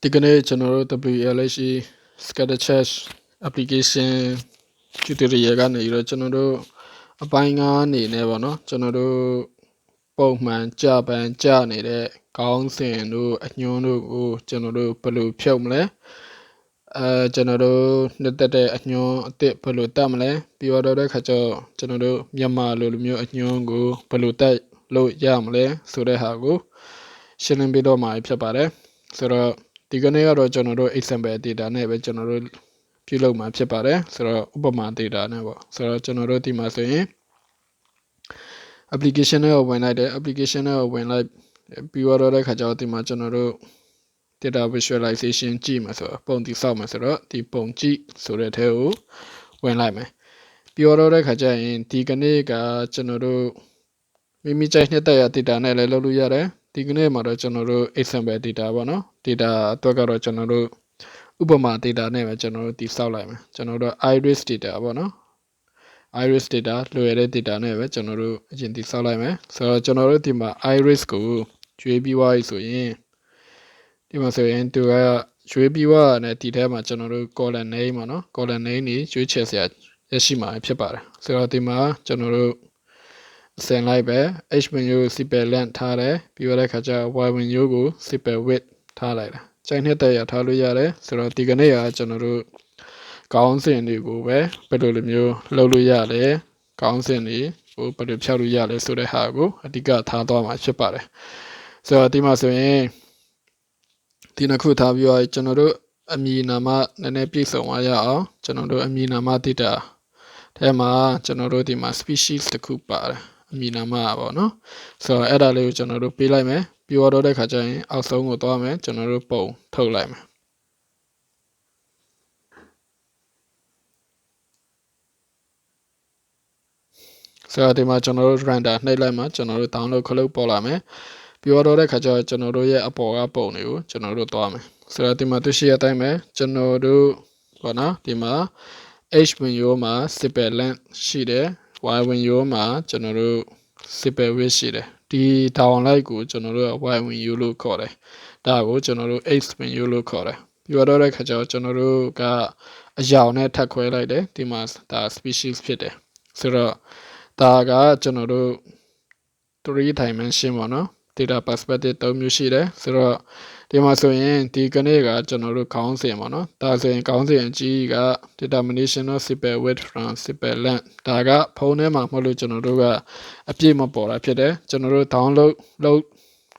ဒီကနေ့ကျွန်တော်တို့ WLH Scatter Chat application tutorial ကနေတော့ကျွန်တော်တို့အပိုင်း9အနေနဲ့ပေါ့နော်ကျွန်တော်တို့ပုံမှန်ကြပန်းကြနေတဲ့ခေါင်းစဉ်တို့အညွှန်းတို့ကိုကျွန်တော်တို့ဘယ်လိုဖြုတ်မလဲကျွန်တော်တို့နှစ်သက်တဲ့အညွှန်းအသစ်ဘယ်လိုတက်မလဲပြီးတော့တဲ့ခါကျတော့ကျွန်တော်တို့မြန်မာလိုမျိုးအညွှန်းကိုဘယ်လိုတက်လို့ရမလဲဆိုတဲ့ဟာကိုရှင်းလင်းပြတော့မှာဖြစ်ပါတယ်ဆိုတော့ဒီကနေ့ကတော့ကျွန်တော်တို့ example data နဲ့ပဲကျွန်တော်တို့ပြုလုပ်မှာဖြစ်ပါတယ်ဆိုတော့ဥပမာ data နဲ့ပေါ့ဆိုတော့ကျွန်တော်တို့ဒီမှာဆိုရင် application နဲ့ဝင်လိုက်တယ် application နဲ့ဝင်လိုက်ပြီးတော့တဲ့ခါကျတော့ဒီမှာကျွန်တော်တို့ data visualization ကြည့်မှာဆိုတော့ပုံတည်ဆောက်မှာဆိုတော့ဒီပုံကြည့်ဆိုတဲ့ထဲကိုဝင်လိုက်မယ်ပြီးတော့တဲ့ခါကျရင်ဒီကနေ့ကကျွန်တော်တို့မိမိကြိုက်နှစ်သက်ရ data နဲ့လည်းလုပ်လို့ရတယ်ဒီကနေ့မှာတော့ကျွန်တော်တို့ example data ပေါ့နော် data အတွက်ကတော့ကျွန်တော်တို့ဥပမာ data နဲ့ပဲကျွန်တော်တို့တည်ဆောက်လိုက်မယ်ကျွန်တော်တို့ iris data ပေါ့နော် iris data လွယ်တဲ့ data နဲ့ပဲကျွန်တော်တို့အရင်တည်ဆောက်လိုက်မယ်ဆိုတော့ကျွန်တော်တို့ဒီမှာ iris ကိုကျွေးပြီးသွားပြီဆိုရင်ဒီမှာဆိုရင်သူကကျွေးပြီးသွားတဲ့ဒီထဲမှာကျွန်တော်တို့ column name ပေါ့နော် column name ကြီးကျွေးချယ်စရာရရှိမှာဖြစ်ပါတယ်ဆိုတော့ဒီမှာကျွန်တော်တို့ဆင်လိုက်ပဲ h menu ကို sepal length ထားတယ်ပြီးတော့ခါကျ y menu ကို sepal width ထားလိုက်တယ်ကြိုင်နှစ်သက်ရထားလို့ရတယ်ဆိုတော့ဒီကနေ့ကကျွန်တော်တို့ခေါင်းစဉ်တွေကိုပဲဘယ်လိုလိုမျိုးလုပ်လို့ရလဲခေါင်းစဉ်တွေကိုဘယ်လိုဖြောက်လို့ရလဲဆိုတဲ့ဟာကိုအဓိကထားသွားမှာဖြစ်ပါတယ်ဆိုတော့ဒီမှာဆိုရင်ဒီနှစ်ခုထားပြီးတော့ကျွန်တော်တို့အမည်နာမနည်းနည်းပြည့်စုံသွားရအောင်ကျွန်တော်တို့အမည်နာမ data ထဲမှာကျွန်တော်တို့ဒီမှာ species တစ်ခုပါတယ်အမည်နာမပေါ့နော်ဆိုတော့အဲ့ဒါလေးကိုကျွန်တော်တို့ပေးလိုက်မယ်ပြီးတော့တဲ့ခါကျရင်အောက်ဆုံးကိုသွားမယ်ကျွန်တော်တို့ပုံထုတ်လိုက်မယ်ဆိုတော့ဒီမှာကျွန်တော်တို့ render နှိပ်လိုက်မှကျွန်တော်တို့ download ခလုတ်ပေါ်လာမယ်ပြီးတော့တဲ့ခါကျတော့ကျွန်တော်တို့ရဲ့အပေါ်ကပုံတွေကိုကျွန်တော်တို့သွားမယ်ဆိုတော့ဒီမှာသူရှိရတိုင်းပဲကျွန်တော်တို့ပေါ့နော်ဒီမှာ h menu မှာ sepal length ရှိတယ် y menu မှာကျွန်တော်တို့ sepal width ရှိတယ်ဒီ downlight ကိုကျွန်တော်တို့ y menu လို့ခေါ်တယ်ဒါကိုကျွန်တော်တို့ x menu လို့ခေါ်တယ်ပြီးတော့တဲ့ခါကျတော့ကျွန်တော်တို့ကအရောင်နဲ့ထပ်ခွဲလိုက်တယ်ဒီမှာဒါ species ဖြစ်တယ်ဆိုတော့ဒါကကျွန်တော်တို့3 dimension ပေါ့နော် data perspective 3မျိုးရှိတယ်ဆိုတော့ဒီမှာဆိုရင်ဒီကနေ့ကကျွန်တော်တို့ခေါင်းစဉ်ပေါ့နော်ဒါဆိုရင်ခေါင်းစဉ်အကြီးက determination of sepal width from sepal length ဒါကဖုန်းထဲမှာမဟုတ်လို့ကျွန်တော်တို့ကအပြည့်မပေါ်တာဖြစ်တယ်ကျွန်တော်တို့ download လုပ်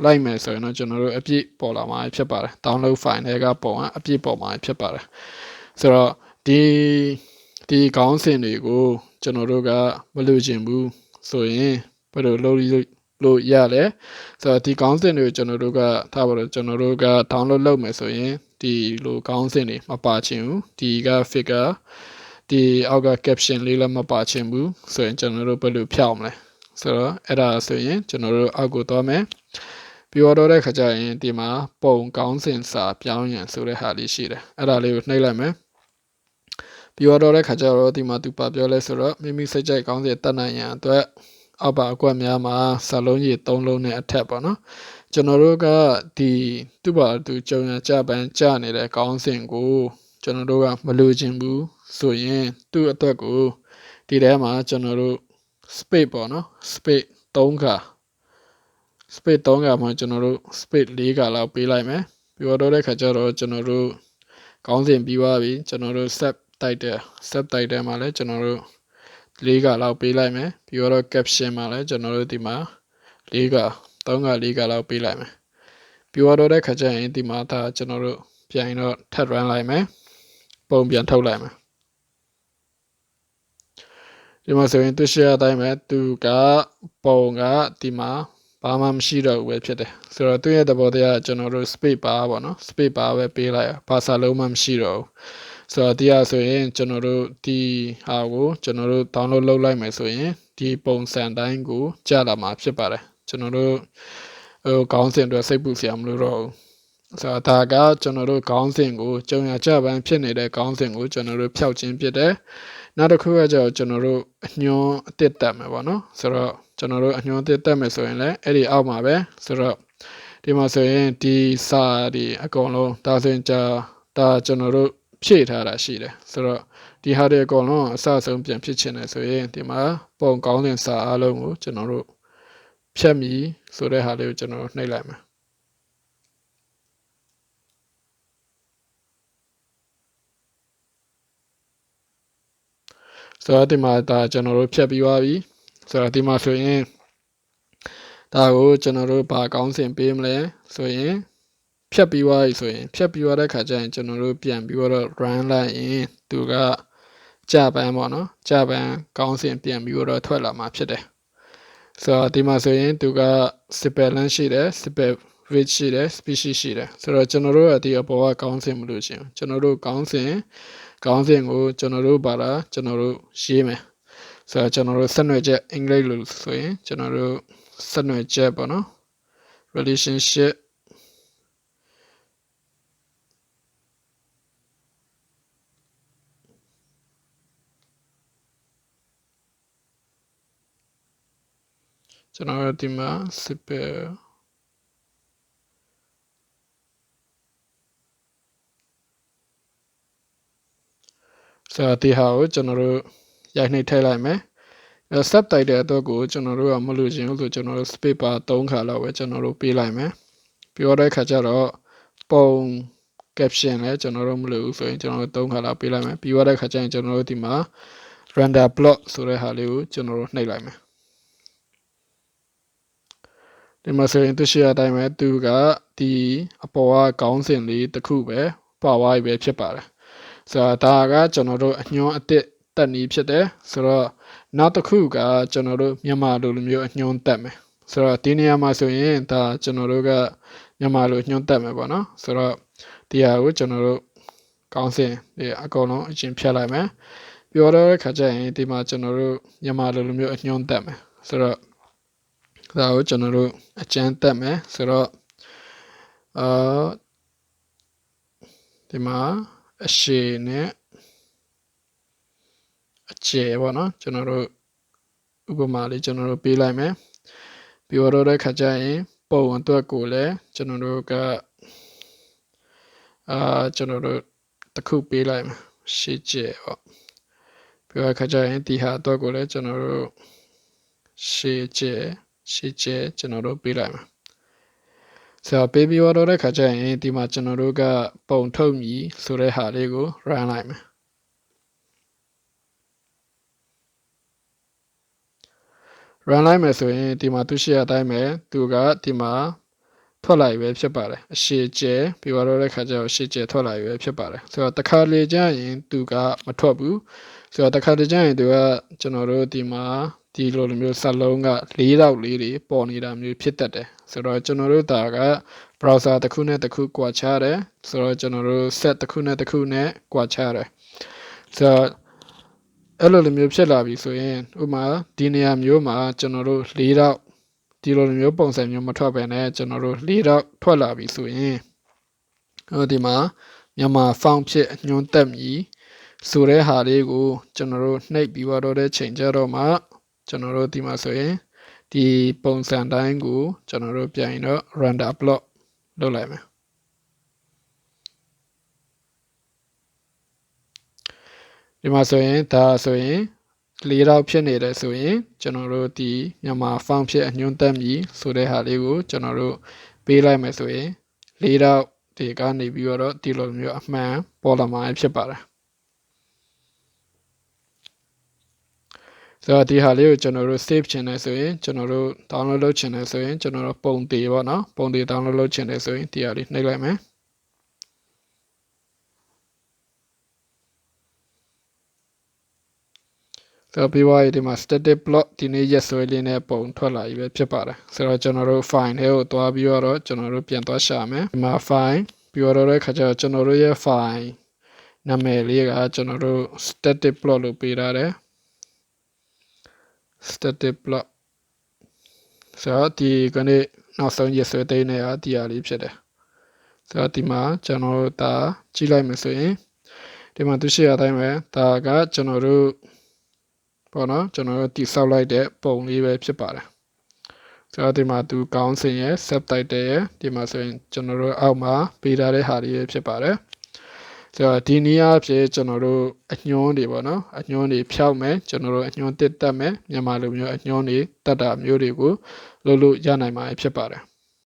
လိုက်မယ်ဆိုရင်တော့ကျွန်တော်တို့အပြည့်ပေါ်လာမှာဖြစ်ပါတယ် download file တွေကပုံကအပြည့်ပေါ်မှာဖြစ်ပါတယ်ဆိုတော့ဒီခေါင်းစဉ်တွေကိုကျွန်တော်တို့ကမလိုချင်ဘူးဆိုရင်ဘယ်လိုလုပ်လို့ရလဲဆိုတော့ဒီခေါင်းစဉ်တွေကိုကျွန်တော်တို့ကထားပါတော့ကျွန်တော်တို့က download လုပ်မယ်ဆိုရင်ဒီလိုခေါင်းစဉ်တွေမပါချင်ဘူးဒီက figure ဒီအောက်က caption လေးလည်းမပါချင်ဘူးဆိုရင်ကျွန်တော်တို့ဘယ်လိုဖြောက်မလဲဆိုတော့အဲ့ဒါဆိုရင်ကျွန်တော်တို့အောက်ကိုသွားမယ်ပြီးတော့တဲ့ခါကျရင်ဒီမှာပုံခေါင်းစဉ်စာပြောင်းရန်ဆိုတဲ့ဟာလေးရှိတယ်အဲ့ဒါလေးကိုနှိပ်လိုက်မယ်ပြီးတော့တဲ့ခါကျတော့ဒီမှာသူပါပြောလဲဆိုတော့မိမိစိတ်ကြိုက်ခေါင်းစဉ်တတ်နိုင်ရန်အတွက်အောက်ပါအကွက်များမှာစာလုံးကြီး3လုံးနဲ့အထက်ပေါ့နော်ကျွန်တော်တို့ကဒီသူ့ဘာသူကြုံရကြပန်းကြနေတဲ့ခေါင်းစဉ်ကိုကျွန်တော်တို့ကမလိုချင်ဘူးဆိုရင်သူ့အတွက်ကိုဒီထဲမှာကျွန်တော်တို့ space ပေါ့နော် space 3ခါ space 3ခါမှာကျွန်တော်တို့ space 4ခါလောက်ပေးလိုက်မယ်ပြီးတော့တဲ့ခါကျတော့ကျွန်တော်တို့ခေါင်းစဉ်ပြီးသွားပြီကျွန်တော်တို့ sub title မှာလည်းကျွန်တော်တို့4ခါလောက်ပေးလိုက်မယ်ပြီးတော့ caption မှာလည်းကျွန်တော်တို့ဒီမှာ4ခါ3ခါ4ခါလောက်ပေးလိုက်မယ်ပြီးတော့တဲ့ခါကျရင်ဒီမှာဒါကျွန်တော်တို့ပြန်တော့ထပ် run လိုက်မယ်ပုံပြန်ထုတ်လိုက်မယ်ဒီမှာဆိုရင်သူရှယ်အတိုင်းပဲသူကပုံကဒီမှာဘာမှမရှိတော့ဘူးပဲဖြစ်တယ်ဆိုတော့သူ့ရဲ့သဘောတရားကျွန်တော်တို့ space bar ပေါ့နော် space bar ပဲပေးလိုက်ဘာစာလုံးမှမရှိတော့ဘူးဆိုတော့ဒီဟာဆိုရင်ကျွန်တော်တို့ဒီဟာကိုကျွန်တော်တို့ download လုပ်လိုက်မယ်ဆိုရင်ဒီပုံစံတိုင်းကိုကြာလာမှာဖြစ်ပါတယ်ကျွန်တော်တို့ခေါင်းစဉ်အတွက်စိတ်ပူစရာမလိုတော့ဘူးဆိုတော့ဒါကကျွန်တော်တို့ခေါင်းစဉ်ကိုကြုံရကြပန်းဖြစ်နေတဲ့ခေါင်းစဉ်ကိုကျွန်တော်တို့ဖျောက်ခြင်းဖြစ်တယ်နောက်တစ်ခုကကျတော့ကျွန်တော်တို့အညွှန်းအသစ်တက်မယ်ပေါ့နော်ဆိုတော့ကျွန်တော်တို့အညွှန်းအသစ်တက်မယ်ဆိုရင်လည်းအဲ့ဒီအောက်မှာပဲဆိုတော့ ဒီမှာဆိုရင်ဒီစာဒီအကုန်လုံးဒါဆိုရင်ဒါကျွန်တော်တို့ဖြည့်ထားတာရှိတယ်ဆိုတော့ဒီဟာတွေအကုန်လုံးအစအဆုံးပြန်ဖြစ်ချင်တယ်ဆိုရင်ဒီမှာပုံကောင်းတဲ့စာအလုံးကိုကျွန်တော်တို့ဖြတ်မိဆိုတဲ့ဟာလေးကိုကျွန်တော်နှိပ်လိုက်မယ်ဆိုတော့ဒီမှာဒါကျွန်တော်တို့ဖြတ်ပြီးသွားပြီဆိုတော့ဒီမှာဆိုရင်ဒါကိုကျွန်တော်တို့ဘာကောင်းစဉ်ပေးမလဲဆိုရင်ဖြတ်ပြီးသွားပြီဆိုရင်ဖြတ်ပြီးသွားတဲ့ခါကျရင်ကျွန်တော်တို့ပြန်ပြီးတော့ run လိုက်ရင်သူကကြပန်းပေါ့နော်ကြပန်းကောင်းစဉ်ပြန်ပြီးတော့ထွက်လာမှာဖြစ်တယ်ဆိုတော့ဒီမှာဆိုရင်သူက spelling ရှိတယ် spell which ရှိတယ် species ရှိတယ်ဆိုတော့ကျွန်တော်တို့ကဒီအပေါ်ကကောင်းစဉ်မလို့ရှင်ကျွန်တော်တို့ကောင်းစဉ်ကိုကျွန်တော်တို့ပါတာကျွန်တော်တို့ရေးမယ်ဆိုတော့ကျွန်တော်တို့ဆက်နွယ်ချက်အင်္ဂလိပ်လို့ဆိုရင်ကျွန်တော်တို့ဆက်နွယ်ချက်ပေါ့နော် relationshipကျွန်တော်တို့ဒီမှာ spellဆိုတော့ဒီဟာကိုကျွန်တော်တို့ရိုက်နှိပ်ထည့်လိုက်မယ်subtitle အတွက်ကိုကျွန်တော်တို့ကမလို့ခြင်းလို့ကျွန်တော်တို့ space bar 3 ခါလောက်ပဲကျွန်တော်တို့ပေးလိုက်မယ်ပြောတဲ့ခါကျတော့ပုံ caption လည်းကျွန်တော်တို့မလို့ဘူးဆိုရင်ကျွန်တော်တို့3 ခါလောက်ပေးလိုက်မယ်ပြီးတဲ့ခါကျရင်ကျွန်တော်တို့ဒီမှာ render block ဆိုတဲ့ဟာလေးကိုကျွန်တော်တို့နှိပ်လိုက်မယ်ဒီမှာဆိုရင်သူရှိရတိုင်းပဲသူကဒီအပေါ်ကခေါင်းစဉ်လေးတစ်ခုပဲပါဝါးပဲဖြစ်ပါတယ်ဆိုတော့ဒါကကျွန်တော်တို့အညွှန်းအသစ်တက်နည်းဖြစ်တယ်ဆိုတော့နောက်တစ်ခုကကျွန်တော်တို့မြန်မာလိုမျိုးအညွှန်းတက်မယ်ဆိုတော့ဒီနေရာမှာဆိုရင်ဒါကျွန်တော်တို့ကမြန်မာလိုညွှန်းတက်မယ်ပေါ့နော်ဆိုတော့ဒီဟာကိုကျွန်တော်တို့ကောင်းစဉ်ဒီအကုန်လုံးအရင်ဖြတ်လိုက်မယ်ပြောတော့ခါကျရင်ဒီမှာကျွန်တော်တို့မြန်မာလိုမျိုးအညွှန်းတက်မယ်ဆိုတော့ဒါကိုကျွန်တော်တို့အကျန်းတက်မယ်ဆိုတော့ဒီမှာအရှိနဲ့အကျယ်ပေါ့နော်ကျွန်တော်တို့ဥပမာလေးကျွန်တော်တို့ပေးလိုက်မယ်ပြီးတော့တဲ့ခါကျရင်ပုံအတွက်ကိုလည်းကျွန်တော်တို့ကကျွန်တော်တို့တစ်ခုပေးလိုက်မယ်ရှေ့ကျယ်ပေါ့ပြီးတော့ခါကျရင်ဒီဟာအတွက်ကိုလည်းကျွန်တော်တို့ရှေ့ကျယ်ကျွန်တော်တို့ပေးလိုက်မယ်ဆိုတော့ပေးပြီးတော့တဲ့ခါကျရင်ဒီမှာကျွန်တော်တို့ကပုံထုတ်မည်ဆိုတဲ့ဟာလေးကို run လိုက်မယ်run လိုက်မယ်ဆိုရင်ဒီမှာသူရှိရတိုင်းပဲသူကဒီမှာထွက်လာပဲဖြစ်ပါတယ်အရှိကျဲပြီးတော့တဲ့ခါကျတော့ရှေ့ကျဲထွက်လာပဲဖြစ်ပါတယ်ဆိုတော့တစ်ခါလေကျရင်သူကမထွက်ဘူးဆိုတော့တစ်ခါလေကျရင်သူကကျွန်တော်တို့ဒီမှာဒီလိုမျိုးစလုံးက4တောက်လေးတွေပေါ်နေတာမျိုးဖြစ်တတ်တယ်ဆိုတော့ကျွန်တော်တို့ဒါက browser တစ်ခုနဲ့တစ်ခုကွာခြားတယ်ဆိုတော့ကျွန်တော်တို့ set တစ်ခုနဲ့တစ်ခုနဲ့ကွာခြားတယ်ဆိုတော့အဲ့လိုမျိုးဖြစ်လာပြီဆိုရင်ဥပမာဒီနေရာမျိုးမှာကျွန်တော်တို့4တောက်ဒီလိုမျိုးပုံစံမျိုးမထွက်ပဲနဲ့ကျွန်တော်တို့4တောက်ထွက်လာပြီဆိုရင်ဒီမှာမြန်မာ font ဖြစ်အညွှန်းတက်မည်ဆိုတဲ့ဟာလေးကိုကျွန်တော်တို့နှိပ်ပြီးတော့တဲ့ချိန်ကြတော့မှကျွန်တော်တို့ဒီမှာဆိုရင်ဒီပုံစံတိုင်းကိုကျွန်တော်တို့ပြန်ရင်တော့ render block လုပ်လိုက်မယ်ဒီမှာဆိုရင်ဒါဆိုရင်4တောက်ဖြစ်နေတယ်ဆိုရင်ကျွန်တော်တို့ဒီမြန်မာ font ဖြစ်အညွှန်းတက်မည်ဆိုတဲ့ဟာလေးကိုကျွန်တော်တို့ပေးလိုက်မယ်ဆိုရင်4တောက်ဒီကနေပြီးတော့ဒီလိုမျိုးအမှန်ပေါ်လာမှာဖြစ်ပါတယ်ဆိုတော့ဒီဟာလေးကိုကျွန်တော်တို့ save ချင်တယ်ဆိုရင်ကျွန်တော်တို့ download လုပ်ချင်တယ်ဆိုရင်ကျွန်တော်တို့ပုံတည်ပေါ့နော်ပုံတည် download လုပ်ချင်တယ်ဆိုရင်ဒီဟာလေးနှိပ်လိုက်မယ်ဆိုတော့ပြီးသွားပြီဒီမှာ static block ဒီနေ့ရက်စွဲလေးနဲ့ပုံထွက်လာပြီပဲဖြစ်ပါတယ်ဆိုတော့ကျွန်တော်တို့ file ထဲကိုသွားပြီးတော့ကျွန်တော်တို့ပြန်သွားရှာမယ်ဒီမှာ file ပြီးတော့တဲ့ခါကျတော့ကျွန်တော်တို့ရဲ့ file နာမည်လေးကကျွန်တော်တို့ static block လို့ပေးထားတယ် static block ဆိုတော့ဒီကနေနောက်ဆုံးရက်စွဲသိမ်းနေတာဒီဟာလေးဖြစ်တယ်ဆိုတော့ဒီမှာကျွန်တော်တို့ဒါကြည့်လိုက်မယ်ဆိုရင်ဒီမှာသူရှိရတိုင်းပဲဒါကကျွန်တော်တို့ပေါ့နော်ကျွန်တော်တို့တိဆောက်လိုက်တဲ့ပုံလေးပဲဖြစ်ပါတယ် ဆိုတော့ဒီမှာသူကောင်းစင်ရဲ့ subtitle ရဲ့ဒီမှာဆိုရင်ကျွန်တော်တို့အောက်မှာပေးထားတဲ့ဟာတွေဖြစ်ပါတယ်ဆိုတော့ဒီနည်းအားဖြင့်ကျွန်တော်တို့အညွှန်းတွေပေါ့နော်အညွှန်းတွေဖြောက်မယ်ကျွန်တော်တို့အညွှန်းတက်မယ်မြန်မာလိုမျိုးအညွှန်းတွေတက်တာမျိုးတွေကိုလုပ်လို့ရနိုင်မှာဖြစ်ပါတယ်